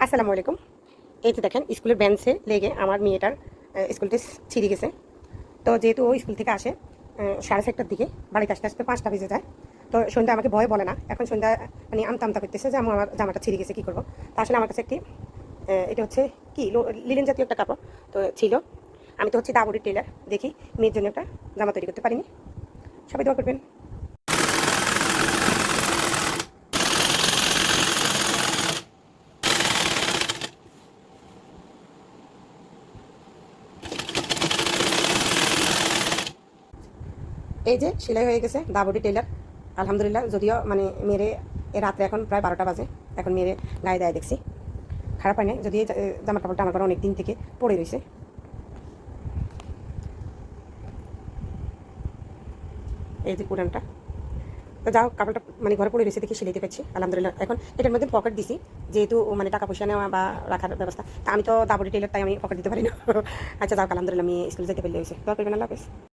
আসসালামু আলাইকুম। এই যে দেখেন স্কুলের বেঞ্চে লেগে আমার মেয়েটার স্কুলটি ছিঁড়ে গেছে। তো যেহেতু ও স্কুল থেকে আসে 4:30টার দিকে, বাড়িতে আসতে আসতে 5টা বেজে যায়। তো সন্ধ্যা আমাকে ভয় বলে না, এখন সন্ধ্যা মানে আমতা আমতা করতেছে যে আমার জামাটা ছিঁড়ে গেছে, কী করবো। তা আসলে আমার কাছে একটি এটা হচ্ছে কি লিলেন জাতীয় একটা কাপড় তো ছিল। আমি তো হচ্ছে দাবুরি টেলার, দেখি মেয়ের জন্য একটা জামা তৈরি করতে পারিনি। সবাই দোয়া করবেন। এই যে সেলাই হয়ে গেছে দাবুরি টেলার, আলহামদুলিল্লাহ। যদিও মানে মেরে রাত্রে এখন প্রায় 12টা বাজে, এখন মেরে গায়ে দেয় দেখছি, খারাপ হয় না। যদি এই জামা কাপড়টা আমার ঘরে অনেক দিন থেকে পড়ে রয়েছে। এই যে পুরানটা, তো যাও কাপড়টা মানে ঘরে পড়ে রয়েছে দেখি সিলাইতে পারছি, আলহামদুলিল্লাহ। এখন এটার মধ্যে পকেট দিছি, যেহেতু মানে টাকা পয়সা নেওয়া বা রাখার ব্যবস্থা। তা আমি তো দাবুরি টেলার, তাই আমি পকেট দিতে পারি না। আচ্ছা যাও, আলহামদুলিল্লাহ আমি স্কুলে যেতে পারলে হয়েছে। দোয়া করবেন, আল্লাহ হাফেজ।